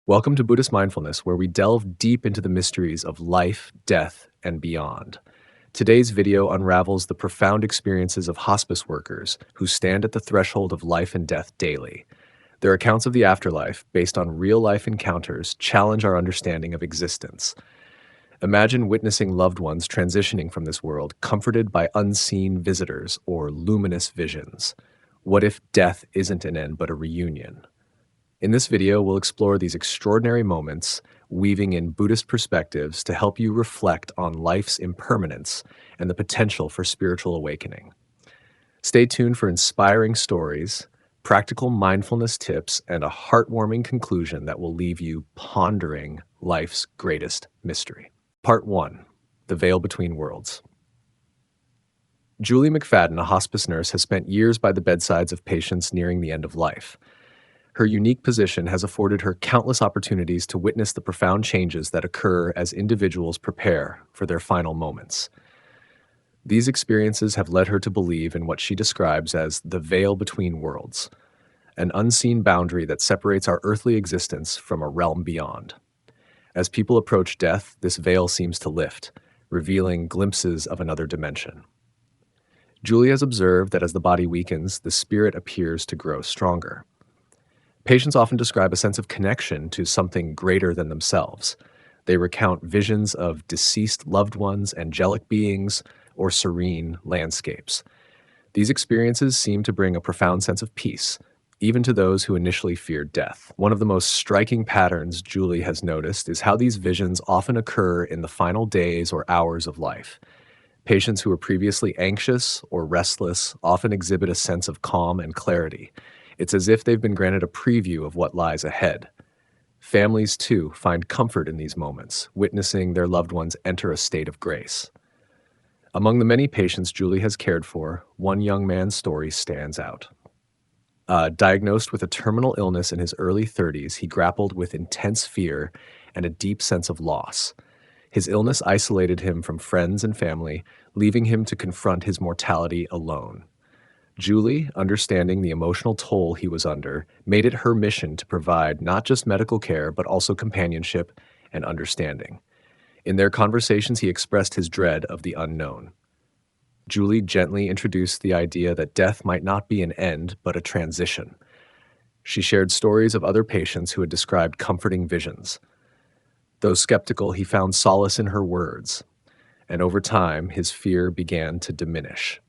Welcome to Buddhist Mindfulness, where we delve deep into the mysteries of life, death, and beyond. Today's video unravels the profound experiences of hospice workers who stand at the threshold of life and death daily. Their accounts of the afterlife, based on real-life encounters, challenge our understanding of existence. Imagine witnessing loved ones transitioning from this world, comforted by unseen visitors or luminous visions. What if death isn't an end but a reunion? In this video, we'll explore these extraordinary moments, weaving in Buddhist perspectives to help you reflect on life's impermanence and the potential for spiritual awakening. Stay tuned for inspiring stories, practical mindfulness tips, and a heartwarming conclusion that will leave you pondering life's greatest mystery. Part 1. The Veil Between Worlds. Julie McFadden, a hospice nurse, has spent years by the bedsides of patients nearing the end of life. Her unique position has afforded her countless opportunities to witness the profound changes that occur as individuals prepare for their final moments. These experiences have led her to believe in what she describes as the veil between worlds, an unseen boundary that separates our earthly existence from a realm beyond. As people approach death, this veil seems to lift, revealing glimpses of another dimension. Julie has observed that as the body weakens, the spirit appears to grow stronger. Patients often describe a sense of connection to something greater than themselves. They recount visions of deceased loved ones, angelic beings, or serene landscapes. These experiences seem to bring a profound sense of peace, even to those who initially feared death. One of the most striking patterns Julie has noticed is how these visions often occur in the final days or hours of life. Patients who were previously anxious or restless often exhibit a sense of calm and clarity. It's as if they've been granted a preview of what lies ahead. Families, too, find comfort in these moments, witnessing their loved ones enter a state of grace. Among the many patients Julie has cared for, one young man's story stands out. Diagnosed with a terminal illness in his early 30s, he grappled with intense fear and a deep sense of loss. His illness isolated him from friends and family, leaving him to confront his mortality alone. Julie, understanding the emotional toll he was under, made it her mission to provide not just medical care, but also companionship and understanding. In their conversations, he expressed his dread of the unknown. Julie gently introduced the idea that death might not be an end, but a transition. She shared stories of other patients who had described comforting visions. Though skeptical, he found solace in her words, and over time, his fear began to diminish.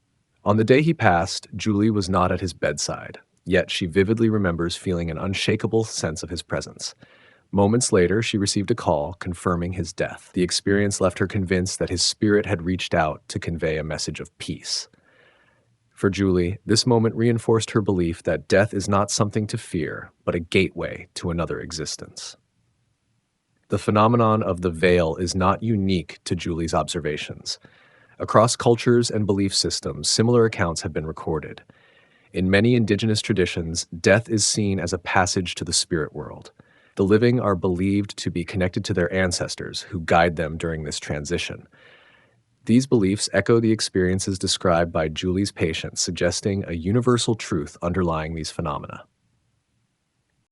On the day he passed, Julie was not at his bedside, yet she vividly remembers feeling an unshakable sense of his presence. Moments later, she received a call confirming his death. The experience left her convinced that his spirit had reached out to convey a message of peace. For Julie, this moment reinforced her belief that death is not something to fear, but a gateway to another existence. The phenomenon of the veil is not unique to Julie's observations. Across cultures and belief systems, similar accounts have been recorded. In many indigenous traditions, death is seen as a passage to the spirit world. The living are believed to be connected to their ancestors, who guide them during this transition. These beliefs echo the experiences described by Julie's patients, suggesting a universal truth underlying these phenomena.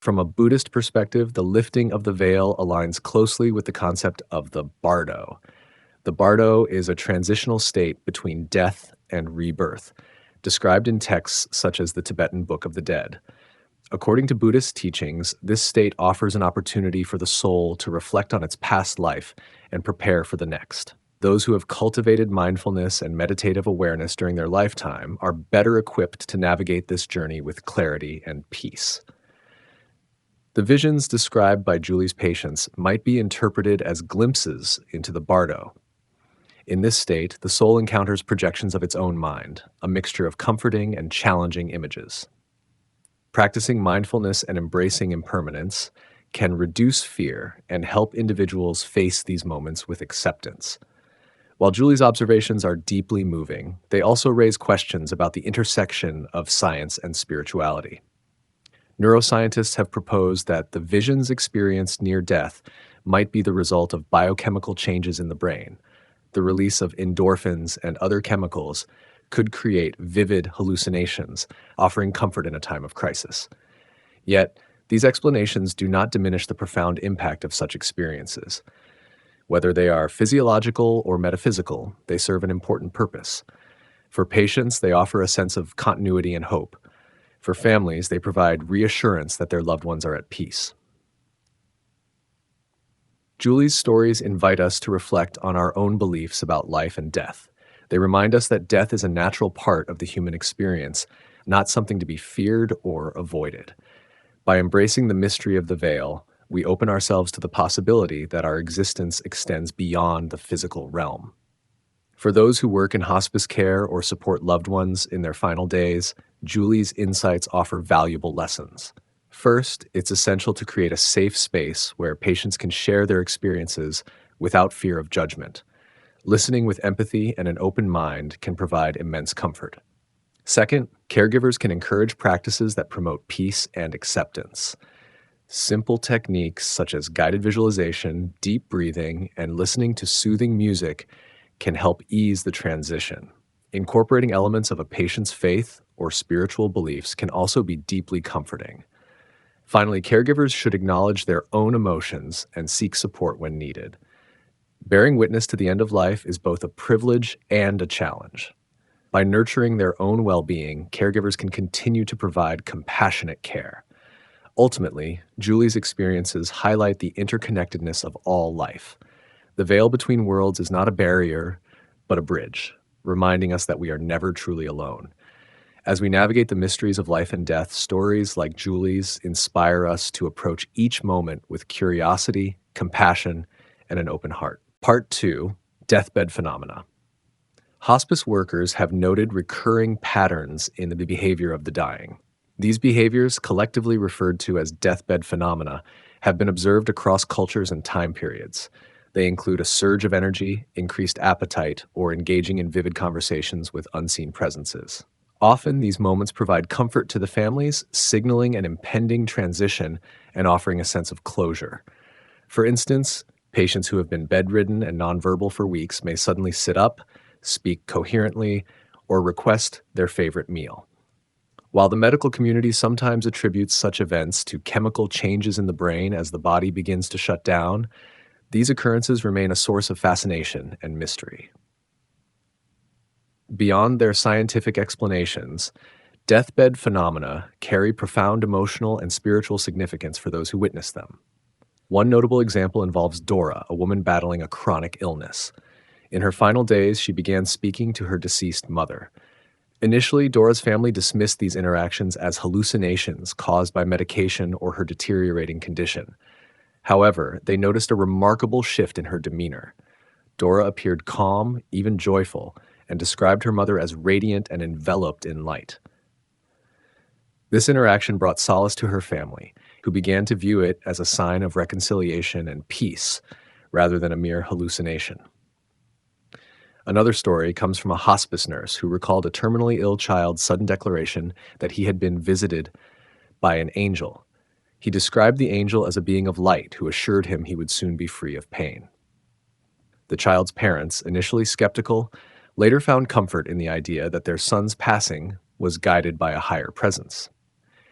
From a Buddhist perspective, the lifting of the veil aligns closely with the concept of the bardo. The bardo is a transitional state between death and rebirth, described in texts such as the Tibetan Book of the Dead. According to Buddhist teachings, this state offers an opportunity for the soul to reflect on its past life and prepare for the next. Those who have cultivated mindfulness and meditative awareness during their lifetime are better equipped to navigate this journey with clarity and peace. The visions described by Julie's patients might be interpreted as glimpses into the bardo. In this state, the soul encounters projections of its own mind, a mixture of comforting and challenging images. Practicing mindfulness and embracing impermanence can reduce fear and help individuals face these moments with acceptance. While Julie's observations are deeply moving, they also raise questions about the intersection of science and spirituality. Neuroscientists have proposed that the visions experienced near death might be the result of biochemical changes in the brain. The release of endorphins and other chemicals could create vivid hallucinations, offering comfort in a time of crisis. Yet, These explanations do not diminish the profound impact of such experiences. Whether they are physiological or metaphysical, they serve an important purpose. For patients, they offer a sense of continuity and hope. For families, they provide reassurance that their loved ones are at peace. Julie's stories invite us to reflect on our own beliefs about life and death. They remind us that death is a natural part of the human experience, not something to be feared or avoided. By embracing the mystery of the veil, we open ourselves to the possibility that our existence extends beyond the physical realm. For those who work in hospice care or support loved ones in their final days, Julie's insights offer valuable lessons. First, it's essential to create a safe space where patients can share their experiences without fear of judgment. Listening with empathy and an open mind can provide immense comfort. Second, caregivers can encourage practices that promote peace and acceptance. Simple techniques such as guided visualization, deep breathing, and listening to soothing music can help ease the transition. Incorporating elements of a patient's faith or spiritual beliefs can also be deeply comforting. Finally, caregivers should acknowledge their own emotions and seek support when needed. Bearing witness to the end of life is both a privilege and a challenge. By nurturing their own well-being, caregivers can continue to provide compassionate care. Ultimately, Julie's experiences highlight the interconnectedness of all life. The veil between worlds is not a barrier, but a bridge, reminding us that we are never truly alone. As we navigate the mysteries of life and death, stories like Julie's inspire us to approach each moment with curiosity, compassion, and an open heart. Part 2, Deathbed Phenomena. Hospice workers have noted recurring patterns in the behavior of the dying. These behaviors, collectively referred to as deathbed phenomena, have been observed across cultures and time periods. They include a surge of energy, increased appetite, or engaging in vivid conversations with unseen presences. Often, these moments provide comfort to the families, signaling an impending transition and offering a sense of closure. For instance, patients who have been bedridden and nonverbal for weeks may suddenly sit up, speak coherently, or request their favorite meal. While the medical community sometimes attributes such events to chemical changes in the brain as the body begins to shut down, these occurrences remain a source of fascination and mystery. Beyond their scientific explanations, deathbed phenomena carry profound emotional and spiritual significance for those who witness them. One notable example involves Dora, a woman battling a chronic illness. In her final days, she began speaking to her deceased mother. Initially, Dora's family dismissed these interactions as hallucinations caused by medication or her deteriorating condition. However, they noticed a remarkable shift in her demeanor. Dora appeared calm, even joyful, and described her mother as radiant and enveloped in light. This interaction brought solace to her family, who began to view it as a sign of reconciliation and peace, rather than a mere hallucination. Another story comes from a hospice nurse who recalled a terminally ill child's sudden declaration that he had been visited by an angel. He described the angel as a being of light who assured him he would soon be free of pain. The child's parents, initially skeptical, later found comfort in the idea that their son's passing was guided by a higher presence.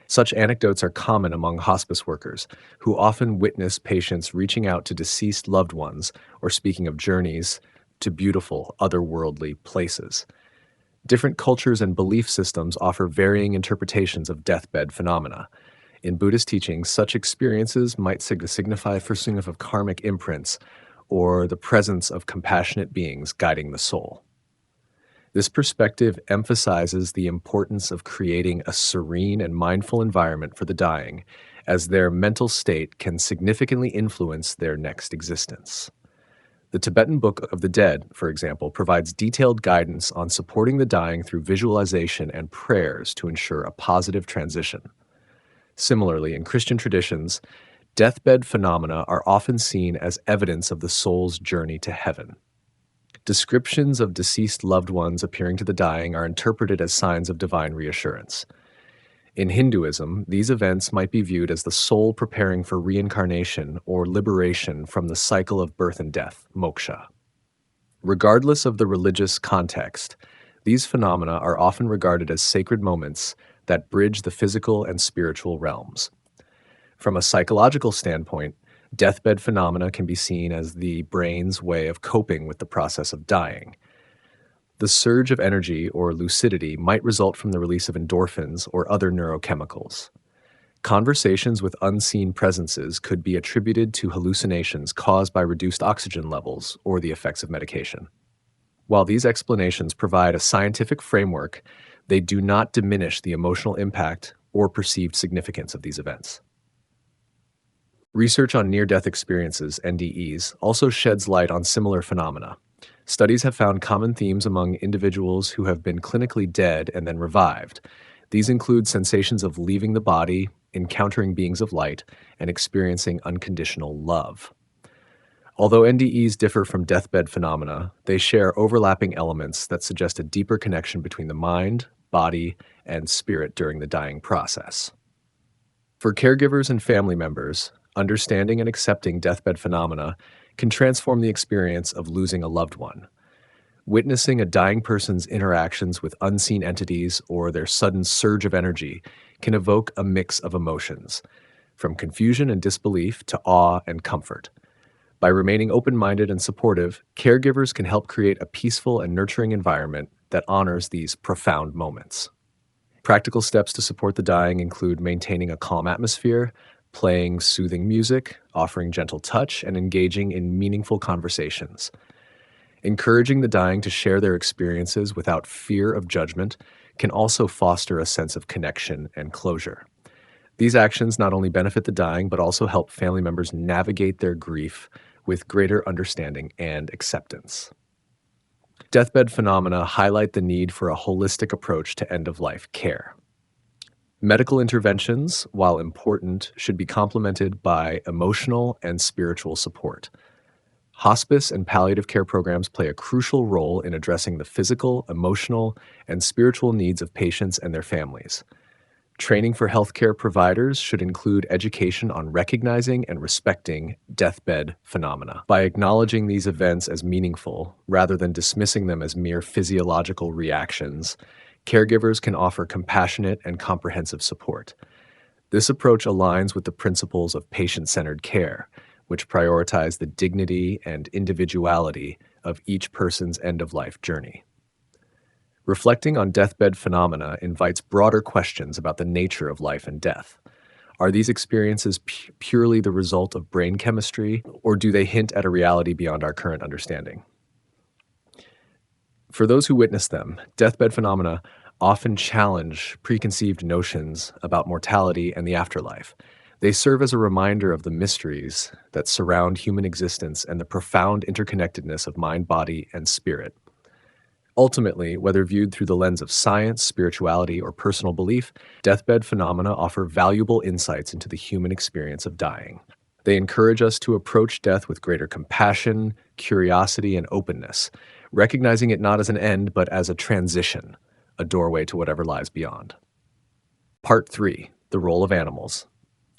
Such anecdotes are common among hospice workers, who often witness patients reaching out to deceased loved ones or speaking of journeys to beautiful, otherworldly places. Different cultures and belief systems offer varying interpretations of deathbed phenomena. In Buddhist teachings, such experiences might signify the forcing of karmic imprints or the presence of compassionate beings guiding the soul. This perspective emphasizes the importance of creating a serene and mindful environment for the dying, as their mental state can significantly influence their next existence. The Tibetan Book of the Dead, for example, provides detailed guidance on supporting the dying through visualization and prayers to ensure a positive transition. Similarly, in Christian traditions, deathbed phenomena are often seen as evidence of the soul's journey to heaven. Descriptions of deceased loved ones appearing to the dying are interpreted as signs of divine reassurance. In Hinduism, these events might be viewed as the soul preparing for reincarnation or liberation from the cycle of birth and death, moksha. Regardless of the religious context, these phenomena are often regarded as sacred moments that bridge the physical and spiritual realms. From a psychological standpoint, deathbed phenomena can be seen as the brain's way of coping with the process of dying. The surge of energy or lucidity might result from the release of endorphins or other neurochemicals. Conversations with unseen presences could be attributed to hallucinations caused by reduced oxygen levels or the effects of medication. While these explanations provide a scientific framework, they do not diminish the emotional impact or perceived significance of these events. Research on near death experiences, NDEs, also sheds light on similar phenomena. Studies have found common themes among individuals who have been clinically dead and then revived. These include sensations of leaving the body, encountering beings of light, and experiencing unconditional love. Although NDEs differ from deathbed phenomena, they share overlapping elements that suggest a deeper connection between the mind, body, and spirit during the dying process. For caregivers and family members, understanding and accepting deathbed phenomena can transform the experience of losing a loved one. Witnessing a dying person's interactions with unseen entities or their sudden surge of energy can evoke a mix of emotions, from confusion and disbelief to awe and comfort. By remaining open-minded and supportive, caregivers can help create a peaceful and nurturing environment that honors these profound moments. Practical steps to support the dying include maintaining a calm atmosphere, playing soothing music, offering gentle touch, and engaging in meaningful conversations. Encouraging the dying to share their experiences without fear of judgment can also foster a sense of connection and closure. These actions not only benefit the dying, but also help family members navigate their grief with greater understanding and acceptance. Deathbed phenomena highlight the need for a holistic approach to end-of-life care. Medical interventions, while important, should be complemented by emotional and spiritual support. Hospice and palliative care programs play a crucial role in addressing the physical, emotional, and spiritual needs of patients and their families. Training for healthcare providers should include education on recognizing and respecting deathbed phenomena. By acknowledging these events as meaningful, rather than dismissing them as mere physiological reactions, caregivers can offer compassionate and comprehensive support. This approach aligns with the principles of patient-centered care, which prioritize the dignity and individuality of each person's end-of-life journey. Reflecting on deathbed phenomena invites broader questions about the nature of life and death. Are these experiences purely the result of brain chemistry, or do they hint at a reality beyond our current understanding? For those who witness them, deathbed phenomena often challenge preconceived notions about mortality and the afterlife. They serve as a reminder of the mysteries that surround human existence and the profound interconnectedness of mind, body, and spirit. Ultimately, whether viewed through the lens of science, spirituality, or personal belief, deathbed phenomena offer valuable insights into the human experience of dying. They encourage us to approach death with greater compassion, curiosity, and openness, recognizing it not as an end, but as a transition, a doorway to whatever lies beyond. Part 3. The Role of Animals.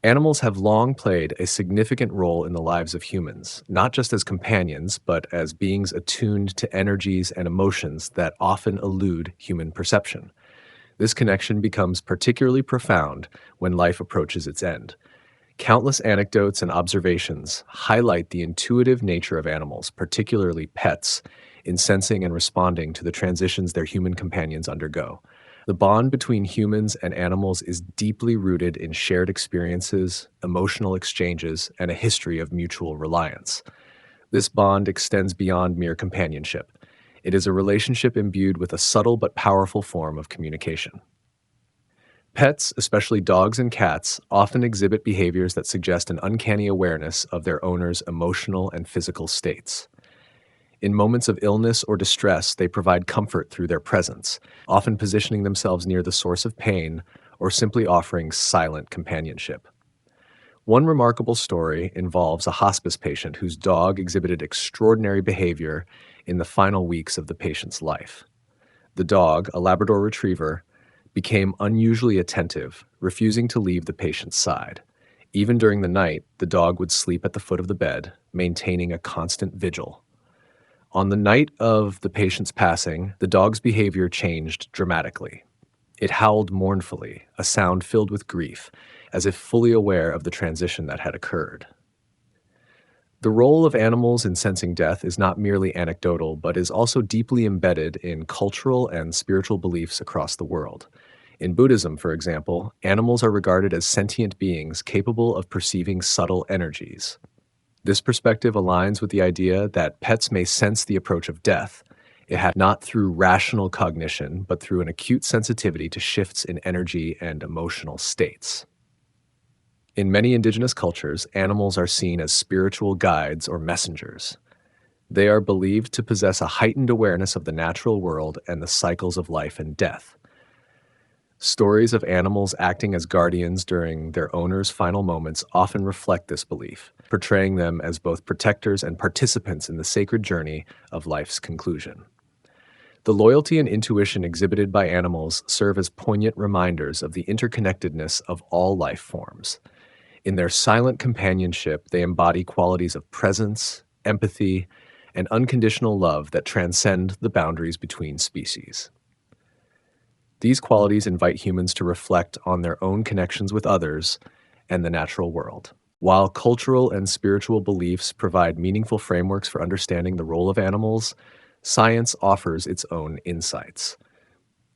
Animals have long played a significant role in the lives of humans, not just as companions, but as beings attuned to energies and emotions that often elude human perception. This connection becomes particularly profound when life approaches its end. Countless anecdotes and observations highlight the intuitive nature of animals, particularly pets, in sensing and responding to the transitions their human companions undergo. The bond between humans and animals is deeply rooted in shared experiences, emotional exchanges, and a history of mutual reliance. This bond extends beyond mere companionship. It is a relationship imbued with a subtle but powerful form of communication. Pets, especially dogs and cats, often exhibit behaviors that suggest an uncanny awareness of their owner's emotional and physical states. In moments of illness or distress, they provide comfort through their presence, often positioning themselves near the source of pain or simply offering silent companionship. One remarkable story involves a hospice patient whose dog exhibited extraordinary behavior in the final weeks of the patient's life. The dog, a Labrador Retriever, became unusually attentive, refusing to leave the patient's side. Even during the night, the dog would sleep at the foot of the bed, maintaining a constant vigil. On the night of the patient's passing, the dog's behavior changed dramatically. It howled mournfully, a sound filled with grief, as if fully aware of the transition that had occurred. The role of animals in sensing death is not merely anecdotal, but is also deeply embedded in cultural and spiritual beliefs across the world. In Buddhism, for example, animals are regarded as sentient beings capable of perceiving subtle energies. This perspective aligns with the idea that pets may sense the approach of death, it had not through rational cognition, but through an acute sensitivity to shifts in energy and emotional states. In many indigenous cultures, animals are seen as spiritual guides or messengers. They are believed to possess a heightened awareness of the natural world and the cycles of life and death. Stories of animals acting as guardians during their owners' final moments often reflect this belief, portraying them as both protectors and participants in the sacred journey of life's conclusion. The loyalty and intuition exhibited by animals serve as poignant reminders of the interconnectedness of all life forms. In their silent companionship, they embody qualities of presence, empathy, and unconditional love that transcend the boundaries between species. These qualities invite humans to reflect on their own connections with others and the natural world. While cultural and spiritual beliefs provide meaningful frameworks for understanding the role of animals, science offers its own insights.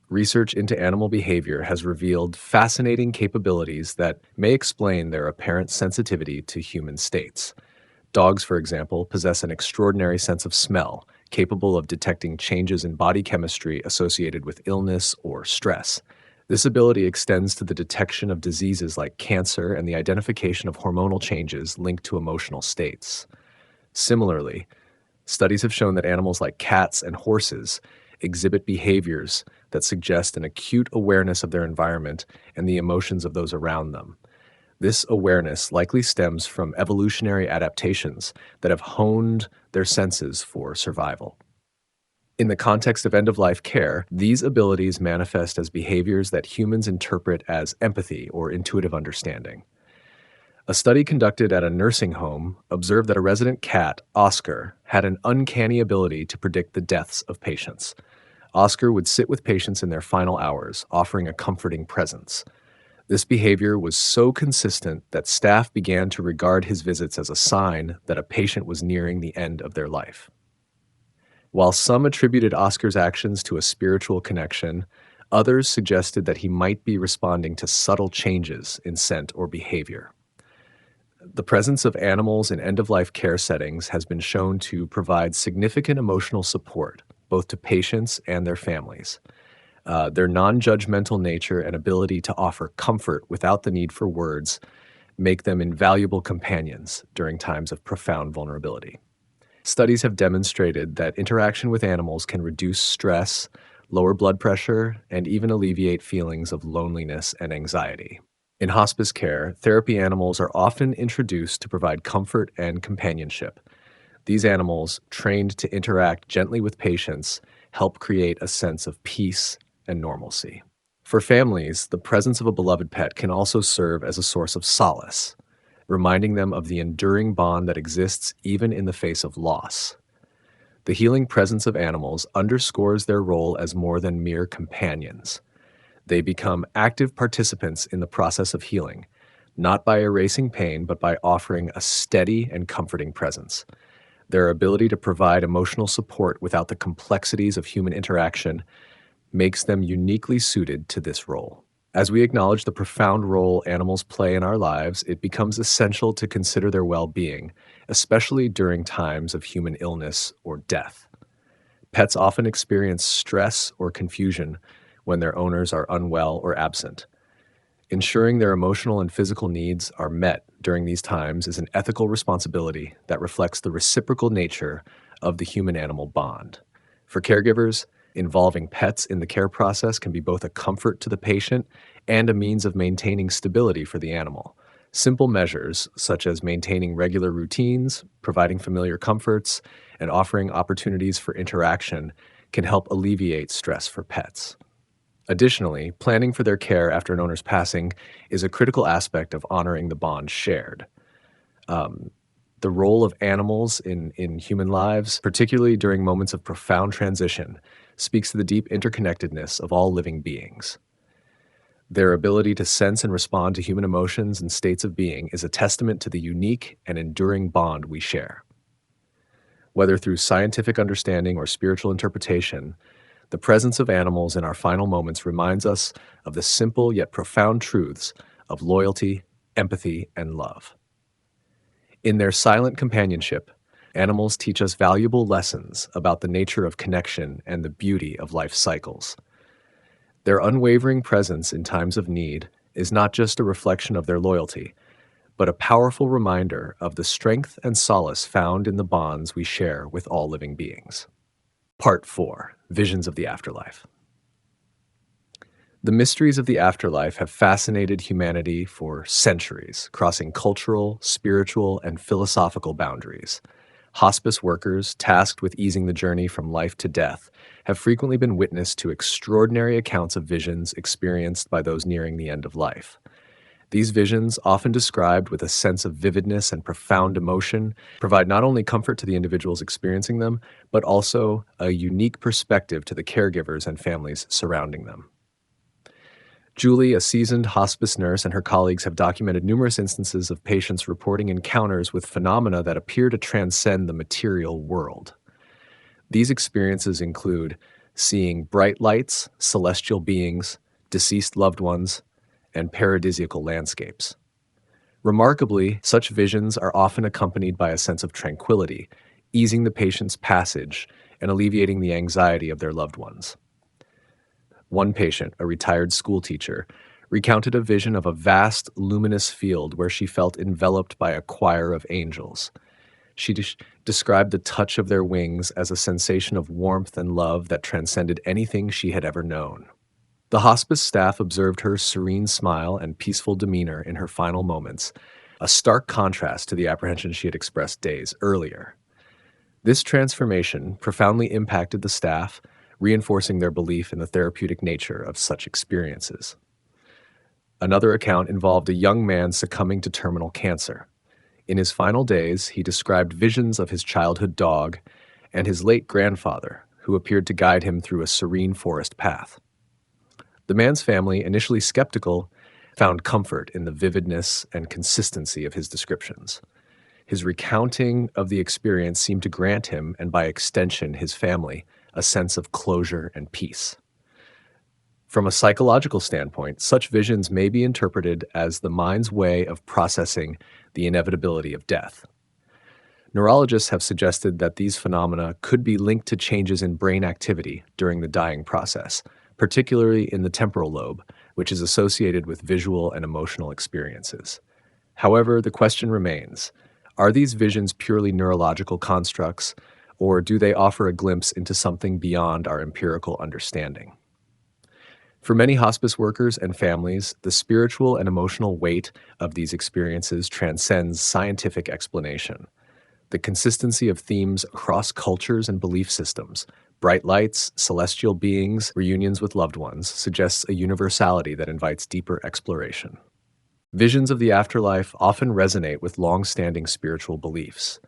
Research into animal behavior has revealed fascinating capabilities that may explain their apparent sensitivity to human states. Dogs, for example, possess an extraordinary sense of smell, capable of detecting changes in body chemistry associated with illness or stress. This ability extends to the detection of diseases like cancer and the identification of hormonal changes linked to emotional states. Similarly, studies have shown that animals like cats and horses exhibit behaviors that suggest an acute awareness of their environment and the emotions of those around them. This awareness likely stems from evolutionary adaptations that have honed their senses for survival. In the context of end-of-life care, these abilities manifest as behaviors that humans interpret as empathy or intuitive understanding. A study conducted at a nursing home observed that a resident cat, Oscar, had an uncanny ability to predict the deaths of patients. Oscar would sit with patients in their final hours, offering a comforting presence. This behavior was so consistent that staff began to regard his visits as a sign that a patient was nearing the end of their life. While some attributed Oscar's actions to a spiritual connection, others suggested that he might be responding to subtle changes in scent or behavior. The presence of animals in end-of-life care settings has been shown to provide significant emotional support, both to patients and their families. Their non-judgmental nature and ability to offer comfort without the need for words make them invaluable companions during times of profound vulnerability. Studies have demonstrated that interaction with animals can reduce stress, lower blood pressure, and even alleviate feelings of loneliness and anxiety. In hospice care, therapy animals are often introduced to provide comfort and companionship. These animals, trained to interact gently with patients, help create a sense of peace and normalcy. For families, the presence of a beloved pet can also serve as a source of solace, reminding them of the enduring bond that exists even in the face of loss. The healing presence of animals underscores their role as more than mere companions. They become active participants in the process of healing, not by erasing pain, but by offering a steady and comforting presence. Their ability to provide emotional support without the complexities of human interaction makes them uniquely suited to this role. As we acknowledge the profound role animals play in our lives, it becomes essential to consider their well-being, especially during times of human illness or death. Pets often experience stress or confusion when their owners are unwell or absent. Ensuring their emotional and physical needs are met during these times is an ethical responsibility that reflects the reciprocal nature of the human-animal bond. For caregivers, involving pets in the care process can be both a comfort to the patient and a means of maintaining stability for the animal. Simple measures, such as maintaining regular routines, providing familiar comforts, and offering opportunities for interaction, can help alleviate stress for pets. Additionally, planning for their care after an owner's passing is a critical aspect of honoring the bond shared. The role of animals in human lives, particularly during moments of profound transition, speaks to the deep interconnectedness of all living beings. Their ability to sense and respond to human emotions and states of being is a testament to the unique and enduring bond we share. Whether through scientific understanding or spiritual interpretation, the presence of animals in our final moments reminds us of the simple yet profound truths of loyalty, empathy, and love. In their silent companionship, animals teach us valuable lessons about the nature of connection and the beauty of life's cycles. Their unwavering presence in times of need is not just a reflection of their loyalty, but a powerful reminder of the strength and solace found in the bonds we share with all living beings. Part 4: Visions of the Afterlife. The mysteries of the afterlife have fascinated humanity for centuries, crossing cultural, spiritual, and philosophical boundaries. Hospice workers, tasked with easing the journey from life to death, have frequently been witness to extraordinary accounts of visions experienced by those nearing the end of life. These visions, often described with a sense of vividness and profound emotion, provide not only comfort to the individuals experiencing them, but also a unique perspective to the caregivers and families surrounding them. Julie, a seasoned hospice nurse, and her colleagues have documented numerous instances of patients reporting encounters with phenomena that appear to transcend the material world. These experiences include seeing bright lights, celestial beings, deceased loved ones, and paradisiacal landscapes. Remarkably, such visions are often accompanied by a sense of tranquility, easing the patient's passage and alleviating the anxiety of their loved ones. One patient, a retired school teacher, recounted a vision of a vast, luminous field where she felt enveloped by a choir of angels. She described the touch of their wings as a sensation of warmth and love that transcended anything she had ever known. The hospice staff observed her serene smile and peaceful demeanor in her final moments, a stark contrast to the apprehension she had expressed days earlier. This transformation profoundly impacted the staff, reinforcing their belief in the therapeutic nature of such experiences. Another account involved a young man succumbing to terminal cancer. In his final days, he described visions of his childhood dog and his late grandfather, who appeared to guide him through a serene forest path. The man's family, initially skeptical, found comfort in the vividness and consistency of his descriptions. His recounting of the experience seemed to grant him, and by extension his family, a sense of closure and peace. From a psychological standpoint, such visions may be interpreted as the mind's way of processing the inevitability of death. Neurologists have suggested that these phenomena could be linked to changes in brain activity during the dying process, particularly in the temporal lobe, which is associated with visual and emotional experiences. However, the question remains, are these visions purely neurological constructs, or do they offer a glimpse into something beyond our empirical understanding? For many hospice workers and families, the spiritual and emotional weight of these experiences transcends scientific explanation. The consistency of themes across cultures and belief systems, bright lights, celestial beings, reunions with loved ones, suggests a universality that invites deeper exploration. Visions of the afterlife often resonate with long-standing spiritual beliefs.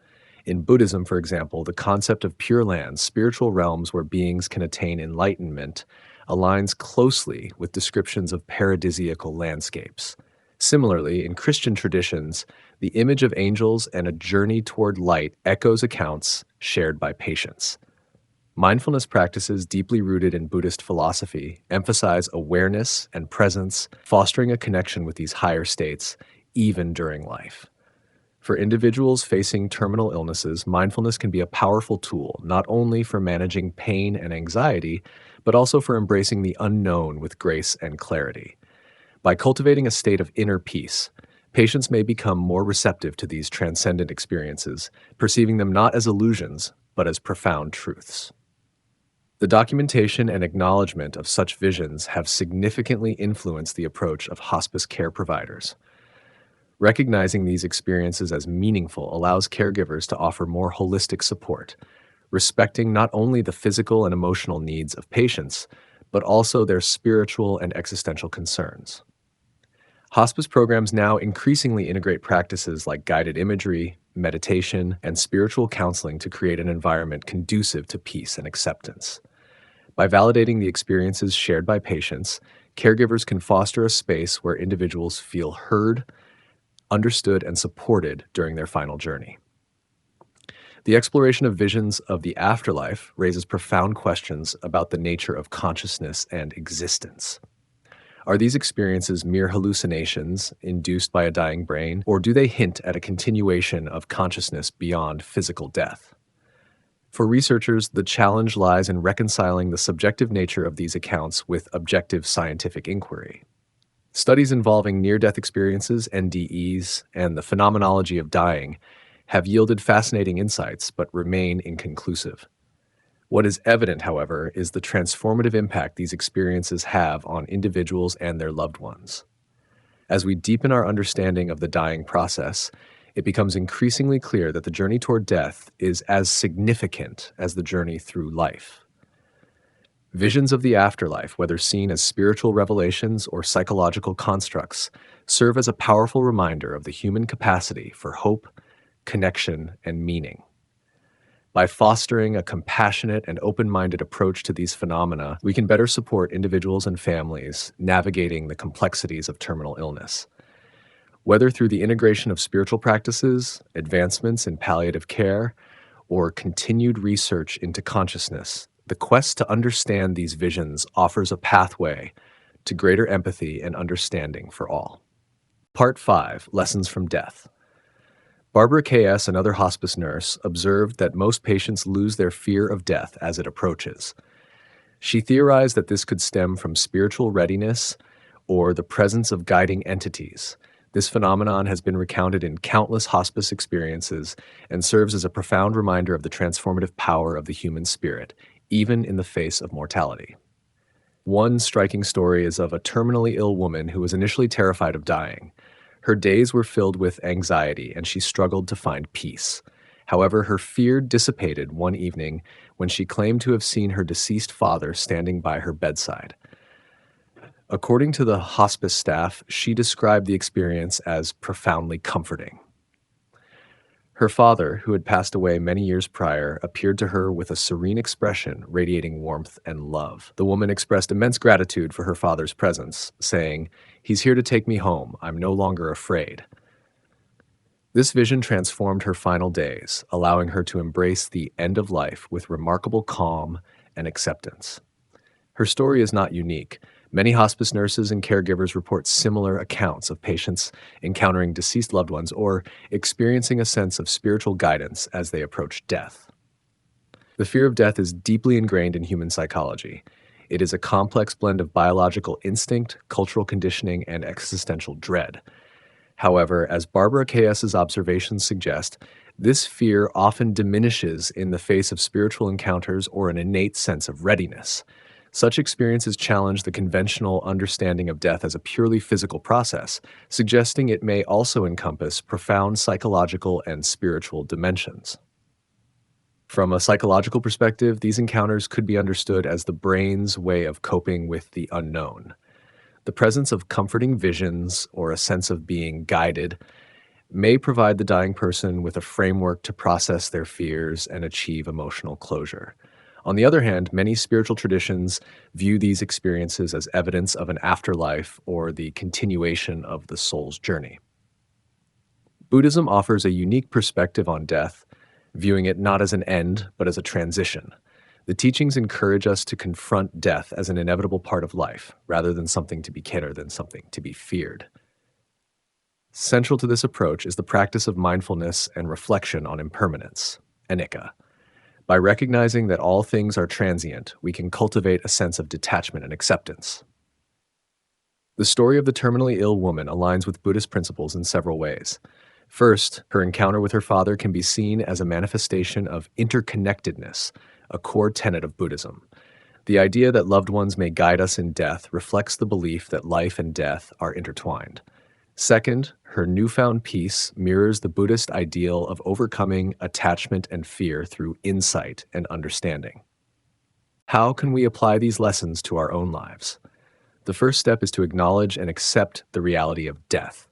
In Buddhism, for example, the concept of Pure Land, spiritual realms where beings can attain enlightenment, aligns closely with descriptions of paradisiacal landscapes. Similarly, in Christian traditions, the image of angels and a journey toward light echoes accounts shared by patients. Mindfulness practices deeply rooted in Buddhist philosophy emphasize awareness and presence, fostering a connection with these higher states, even during life. For individuals facing terminal illnesses, mindfulness can be a powerful tool, not only for managing pain and anxiety, but also for embracing the unknown with grace and clarity. By cultivating a state of inner peace, patients may become more receptive to these transcendent experiences, perceiving them not as illusions, but as profound truths. The documentation and acknowledgement of such visions have significantly influenced the approach of hospice care providers. Recognizing these experiences as meaningful allows caregivers to offer more holistic support, respecting not only the physical and emotional needs of patients, but also their spiritual and existential concerns. Hospice programs now increasingly integrate practices like guided imagery, meditation, and spiritual counseling to create an environment conducive to peace and acceptance. By validating the experiences shared by patients, Caregivers can foster a space where individuals feel heard, understood, and supported during their final journey. The exploration of visions of the afterlife raises profound questions about the nature of consciousness and existence. Are these experiences mere hallucinations induced by a dying brain, or do they hint at a continuation of consciousness beyond physical death? For researchers, the challenge lies in reconciling the subjective nature of these accounts with objective scientific inquiry. Studies involving near-death experiences, NDEs, and the phenomenology of dying have yielded fascinating insights but remain inconclusive. What is evident, however, is the transformative impact these experiences have on individuals and their loved ones. As we deepen our understanding of the dying process, it becomes increasingly clear that the journey toward death is as significant as the journey through life. Visions of the afterlife, whether seen as spiritual revelations or psychological constructs, serve as a powerful reminder of the human capacity for hope, connection, and meaning. By fostering a compassionate and open-minded approach to these phenomena, we can better support individuals and families navigating the complexities of terminal illness. Whether through the integration of spiritual practices, advancements in palliative care, or continued research into consciousness, the quest to understand these visions offers a pathway to greater empathy and understanding for all. Part 5. Lessons from Death. Barbara K.S., another hospice nurse, observed that most patients lose their fear of death as it approaches. She theorized that this could stem from spiritual readiness or the presence of guiding entities. This phenomenon has been recounted in countless hospice experiences and serves as a profound reminder of the transformative power of the human spirit, even in the face of mortality. One striking story is of a terminally ill woman who was initially terrified of dying. Her days were filled with anxiety, and she struggled to find peace. However, her fear dissipated one evening when she claimed to have seen her deceased father standing by her bedside. According to the hospice staff, she described the experience as profoundly comforting. Her father, who had passed away many years prior, appeared to her with a serene expression radiating warmth and love. The woman expressed immense gratitude for her father's presence, saying, "He's here to take me home. I'm no longer afraid." This vision transformed her final days, allowing her to embrace the end of life with remarkable calm and acceptance. Her story is not unique. Many hospice nurses and caregivers report similar accounts of patients encountering deceased loved ones or experiencing a sense of spiritual guidance as they approach death. The fear of death is deeply ingrained in human psychology. It is a complex blend of biological instinct, cultural conditioning, and existential dread. However, as Barbara K.S.'s observations suggest, this fear often diminishes in the face of spiritual encounters or an innate sense of readiness. Such experiences challenge the conventional understanding of death as a purely physical process, suggesting it may also encompass profound psychological and spiritual dimensions. From a psychological perspective, these encounters could be understood as the brain's way of coping with the unknown. The presence of comforting visions or a sense of being guided may provide the dying person with a framework to process their fears and achieve emotional closure. On the other hand, many spiritual traditions view these experiences as evidence of an afterlife or the continuation of the soul's journey. Buddhism offers a unique perspective on death, viewing it not as an end, but as a transition. The teachings encourage us to confront death as an inevitable part of life, rather than something to be feared. Central to this approach is the practice of mindfulness and reflection on impermanence, anicca. By recognizing that all things are transient, we can cultivate a sense of detachment and acceptance. The story of the terminally ill woman aligns with Buddhist principles in several ways. First, her encounter with her father can be seen as a manifestation of interconnectedness, a core tenet of Buddhism. The idea that loved ones may guide us in death reflects the belief that life and death are intertwined. Second, her newfound peace mirrors the Buddhist ideal of overcoming attachment and fear through insight and understanding. How can we apply these lessons to our own lives? The first step is to acknowledge and accept the reality of death.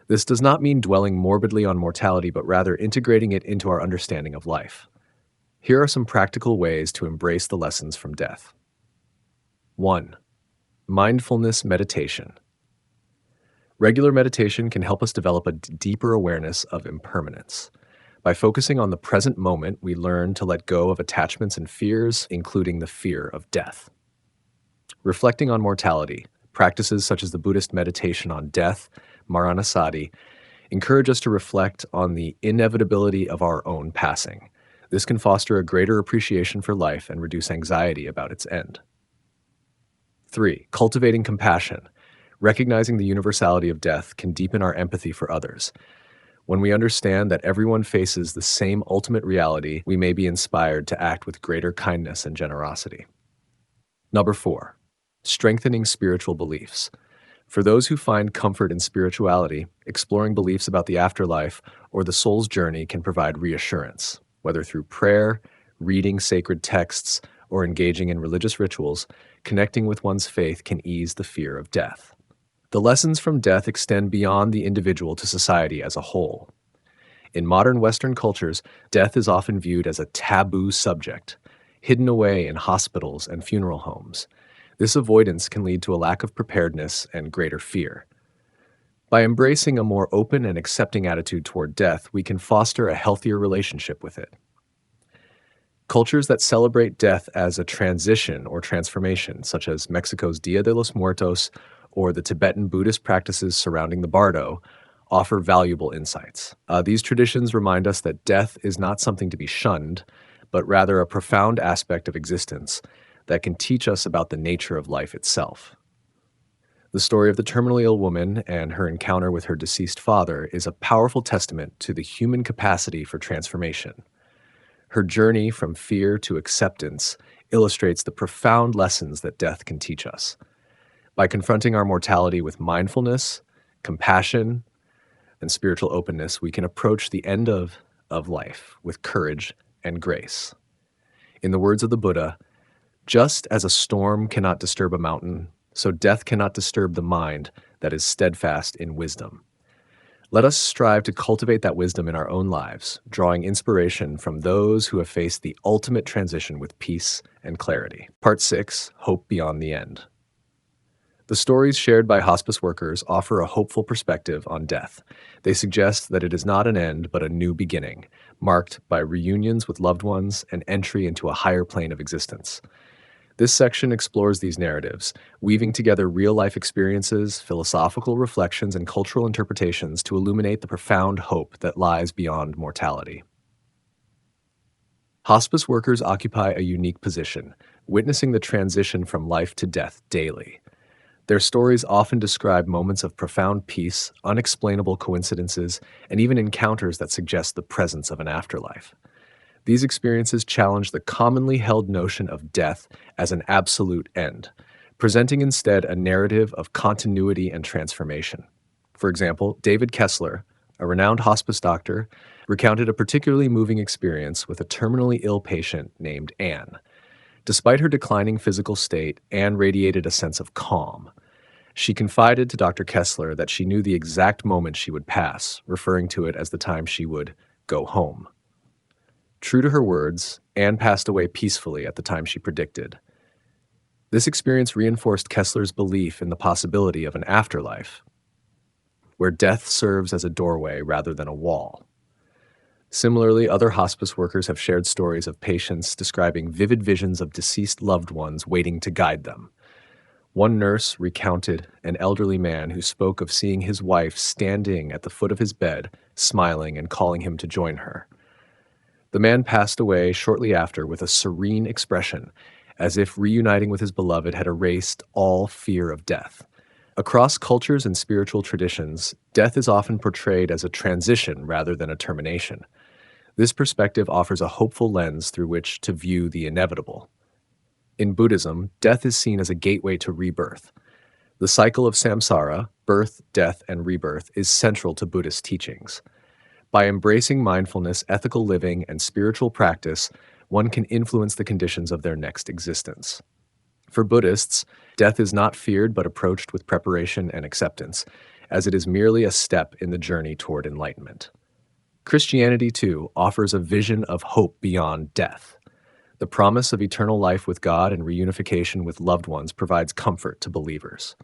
This does not mean dwelling morbidly on mortality, but rather integrating it into our understanding of life. Here are some practical ways to embrace the lessons from death. 1. Mindfulness meditation. Regular meditation can help us develop a deeper awareness of impermanence. By focusing on the present moment, we learn to let go of attachments and fears, including the fear of death. Reflecting on mortality, practices such as the Buddhist meditation on death, Maranasati, encourage us to reflect on the inevitability of our own passing. This can foster a greater appreciation for life and reduce anxiety about its end. 3. Cultivating compassion. Recognizing the universality of death can deepen our empathy for others. When we understand that everyone faces the same ultimate reality, we may be inspired to act with greater kindness and generosity. Number 4. Strengthening spiritual beliefs. For those who find comfort in spirituality, exploring beliefs about the afterlife or the soul's journey can provide reassurance. Whether through prayer, reading sacred texts, or engaging in religious rituals, connecting with one's faith can ease the fear of death. The lessons from death extend beyond the individual to society as a whole. In modern Western cultures, death is often viewed as a taboo subject, hidden away in hospitals and funeral homes. This avoidance can lead to a lack of preparedness and greater fear. By embracing a more open and accepting attitude toward death, we can foster a healthier relationship with it. Cultures that celebrate death as a transition or transformation, such as Mexico's Dia de los Muertos or the Tibetan Buddhist practices surrounding the Bardo, offer valuable insights. These traditions remind us that death is not something to be shunned, but rather a profound aspect of existence that can teach us about the nature of life itself. The story of the terminally ill woman and her encounter with her deceased father is a powerful testament to the human capacity for transformation. Her journey from fear to acceptance illustrates the profound lessons that death can teach us. By confronting our mortality with mindfulness, compassion, and spiritual openness, we can approach the end of life with courage and grace. In the words of the Buddha, just as a storm cannot disturb a mountain, so death cannot disturb the mind that is steadfast in wisdom. Let us strive to cultivate that wisdom in our own lives, drawing inspiration from those who have faced the ultimate transition with peace and clarity. Part 6, Hope Beyond the End. The stories shared by hospice workers offer a hopeful perspective on death. They suggest that it is not an end, but a new beginning, marked by reunions with loved ones and entry into a higher plane of existence. This section explores these narratives, weaving together real-life experiences, philosophical reflections, and cultural interpretations to illuminate the profound hope that lies beyond mortality. Hospice workers occupy a unique position, witnessing the transition from life to death daily. Their stories often describe moments of profound peace, unexplainable coincidences, and even encounters that suggest the presence of an afterlife. These experiences challenge the commonly held notion of death as an absolute end, presenting instead a narrative of continuity and transformation. For example, David Kessler, a renowned hospice doctor, recounted a particularly moving experience with a terminally ill patient named Anne. Despite her declining physical state, Anne radiated a sense of calm. She confided to Dr. Kessler that she knew the exact moment she would pass, referring to it as the time she would go home. True to her words, Anne passed away peacefully at the time she predicted. This experience reinforced Kessler's belief in the possibility of an afterlife, where death serves as a doorway rather than a wall. Similarly, other hospice workers have shared stories of patients describing vivid visions of deceased loved ones waiting to guide them. One nurse recounted an elderly man who spoke of seeing his wife standing at the foot of his bed, smiling and calling him to join her. The man passed away shortly after with a serene expression, as if reuniting with his beloved had erased all fear of death. Across cultures and spiritual traditions, death is often portrayed as a transition rather than a termination. This perspective offers a hopeful lens through which to view the inevitable. In Buddhism, death is seen as a gateway to rebirth. The cycle of samsara, birth, death, and rebirth, is central to Buddhist teachings. By embracing mindfulness, ethical living, and spiritual practice, one can influence the conditions of their next existence. For Buddhists, death is not feared but approached with preparation and acceptance, as it is merely a step in the journey toward enlightenment. Christianity, too, offers a vision of hope beyond death. The promise of eternal life with God and reunification with loved ones provides comfort to believers.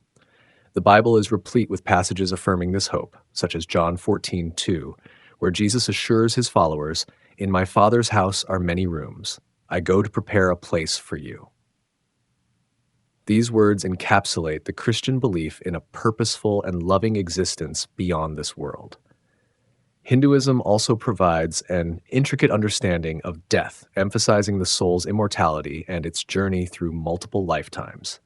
The Bible is replete with passages affirming this hope, such as John 14:2, where Jesus assures his followers, "In my Father's house are many rooms. I go to prepare a place for you." These words encapsulate the Christian belief in a purposeful and loving existence beyond this world. Hinduism also provides an intricate understanding of death, emphasizing the soul's immortality and its journey through multiple lifetimes.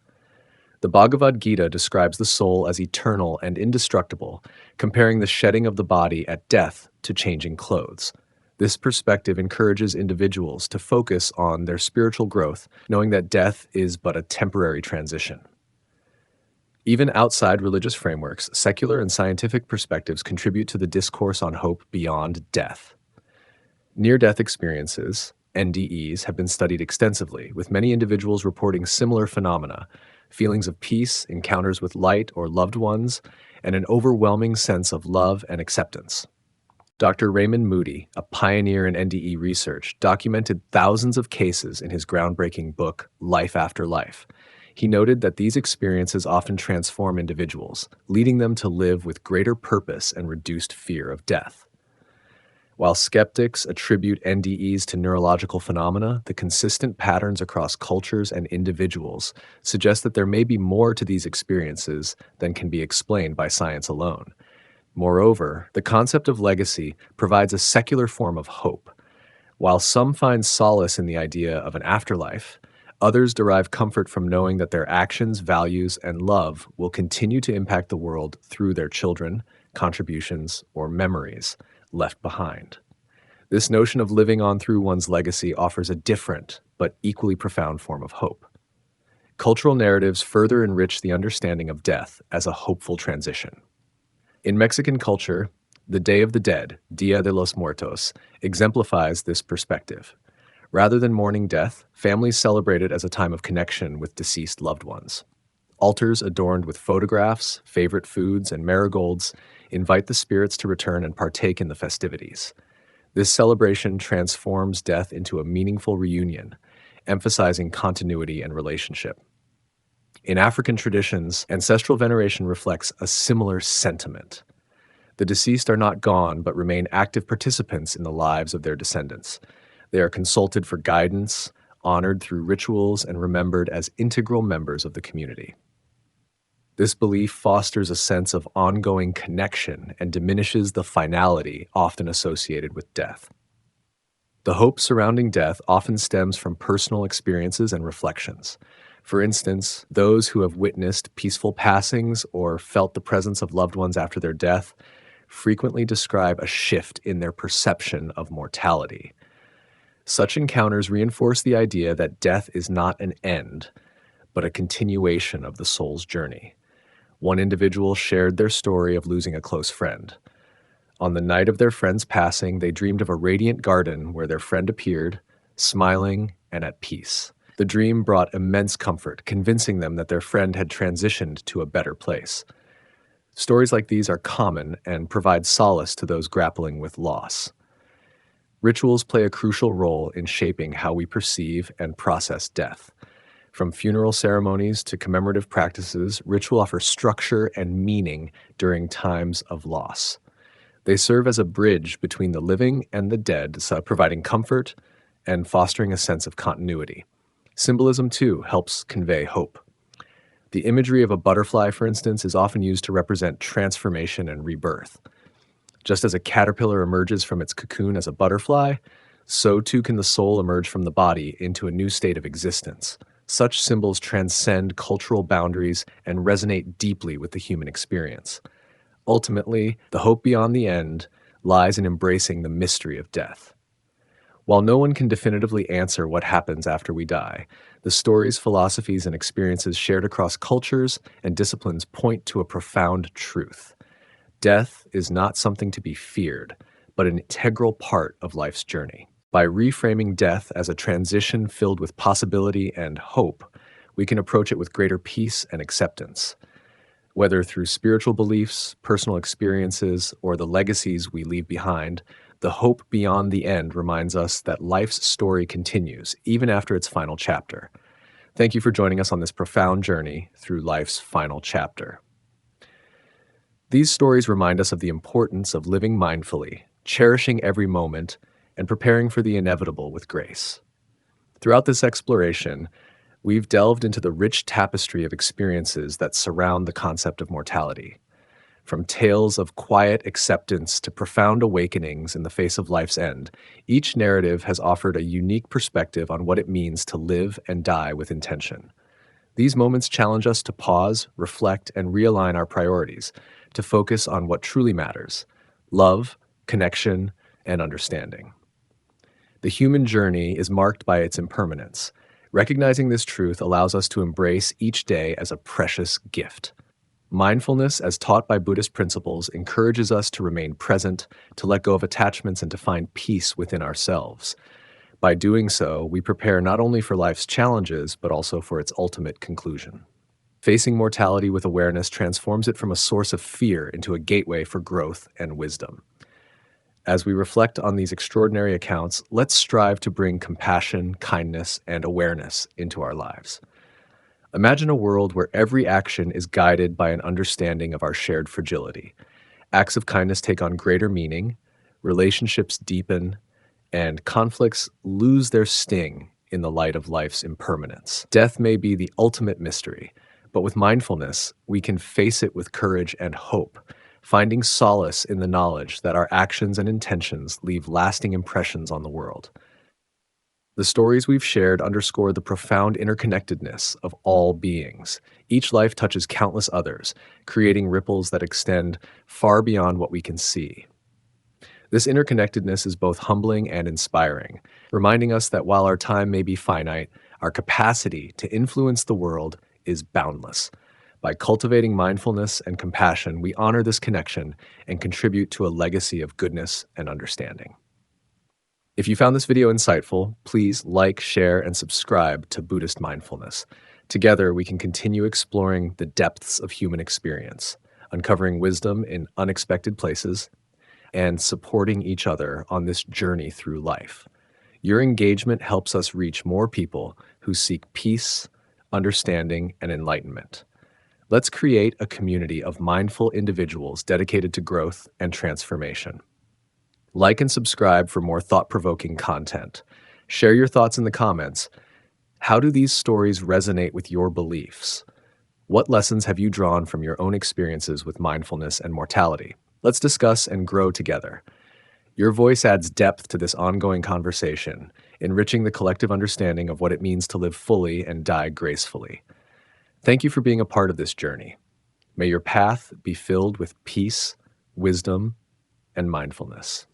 The Bhagavad Gita describes the soul as eternal and indestructible, comparing the shedding of the body at death to changing clothes. This perspective encourages individuals to focus on their spiritual growth, knowing that death is but a temporary transition. Even outside religious frameworks, secular and scientific perspectives contribute to the discourse on hope beyond death. Near-death experiences, NDEs, have been studied extensively, with many individuals reporting similar phenomena: feelings of peace, encounters with light or loved ones, and an overwhelming sense of love and acceptance. Dr. Raymond Moody, a pioneer in NDE research, documented thousands of cases in his groundbreaking book, Life After Life. He noted that these experiences often transform individuals, leading them to live with greater purpose and reduced fear of death. While skeptics attribute NDEs to neurological phenomena, the consistent patterns across cultures and individuals suggest that there may be more to these experiences than can be explained by science alone. Moreover, the concept of legacy provides a secular form of hope. While some find solace in the idea of an afterlife, others derive comfort from knowing that their actions, values, and love will continue to impact the world through their children, contributions, or memories left behind. This notion of living on through one's legacy offers a different but equally profound form of hope. Cultural narratives further enrich the understanding of death as a hopeful transition. In Mexican culture, the Day of the Dead, Dia de los Muertos, exemplifies this perspective. Rather than mourning death, families celebrate it as a time of connection with deceased loved ones. Altars adorned with photographs, favorite foods, and marigolds invite the spirits to return and partake in the festivities. This celebration transforms death into a meaningful reunion, emphasizing continuity and relationship. In African traditions, ancestral veneration reflects a similar sentiment. The deceased are not gone, but remain active participants in the lives of their descendants. They are consulted for guidance, honored through rituals, and remembered as integral members of the community. This belief fosters a sense of ongoing connection and diminishes the finality often associated with death. The hope surrounding death often stems from personal experiences and reflections. For instance, those who have witnessed peaceful passings or felt the presence of loved ones after their death frequently describe a shift in their perception of mortality. Such encounters reinforce the idea that death is not an end, but a continuation of the soul's journey. One individual shared their story of losing a close friend. On the night of their friend's passing, they dreamed of a radiant garden where their friend appeared, smiling and at peace. The dream brought immense comfort, convincing them that their friend had transitioned to a better place. Stories like these are common and provide solace to those grappling with loss. Rituals play a crucial role in shaping how we perceive and process death. From funeral ceremonies to commemorative practices, ritual offers structure and meaning during times of loss. They serve as a bridge between the living and the dead, providing comfort and fostering a sense of continuity. Symbolism, too, helps convey hope. The imagery of a butterfly, for instance, is often used to represent transformation and rebirth. Just as a caterpillar emerges from its cocoon as a butterfly, so too can the soul emerge from the body into a new state of existence. Such symbols transcend cultural boundaries and resonate deeply with the human experience. Ultimately, the hope beyond the end lies in embracing the mystery of death. While no one can definitively answer what happens after we die, the stories, philosophies, and experiences shared across cultures and disciplines point to a profound truth. Death is not something to be feared, but an integral part of life's journey. By reframing death as a transition filled with possibility and hope, we can approach it with greater peace and acceptance. Whether through spiritual beliefs, personal experiences, or the legacies we leave behind, The hope beyond the end reminds us that life's story continues, even after its final chapter. Thank you for joining us on this profound journey through life's final chapter. These stories remind us of the importance of living mindfully, cherishing every moment, and preparing for the inevitable with grace. Throughout this exploration, we've delved into the rich tapestry of experiences that surround the concept of mortality. From tales of quiet acceptance to profound awakenings in the face of life's end, each narrative has offered a unique perspective on what it means to live and die with intention. These moments challenge us to pause, reflect, and realign our priorities, to focus on what truly matters: love, connection, and understanding. The human journey is marked by its impermanence. Recognizing this truth allows us to embrace each day as a precious gift. Mindfulness, as taught by Buddhist principles, encourages us to remain present, to let go of attachments, and to find peace within ourselves. By doing so, we prepare not only for life's challenges, but also for its ultimate conclusion. Facing mortality with awareness transforms it from a source of fear into a gateway for growth and wisdom. As we reflect on these extraordinary accounts, let's strive to bring compassion, kindness, and awareness into our lives. Imagine a world where every action is guided by an understanding of our shared fragility. Acts of kindness take on greater meaning, relationships deepen, and conflicts lose their sting in the light of life's impermanence. Death may be the ultimate mystery, but with mindfulness, we can face it with courage and hope, finding solace in the knowledge that our actions and intentions leave lasting impressions on the world. The stories we've shared underscore the profound interconnectedness of all beings. Each life touches countless others, creating ripples that extend far beyond what we can see. This interconnectedness is both humbling and inspiring, reminding us that while our time may be finite, our capacity to influence the world is boundless. By cultivating mindfulness and compassion, we honor this connection and contribute to a legacy of goodness and understanding. If you found this video insightful, please like, share, and subscribe to Buddhist Mindfulness. Together, we can continue exploring the depths of human experience, uncovering wisdom in unexpected places, and supporting each other on this journey through life. Your engagement helps us reach more people who seek peace, understanding, and enlightenment. Let's create a community of mindful individuals dedicated to growth and transformation. Like and subscribe for more thought-provoking content. Share your thoughts in the comments. How do these stories resonate with your beliefs? What lessons have you drawn from your own experiences with mindfulness and mortality? Let's discuss and grow together. Your voice adds depth to this ongoing conversation, enriching the collective understanding of what it means to live fully and die gracefully. Thank you for being a part of this journey. May your path be filled with peace, wisdom, and mindfulness.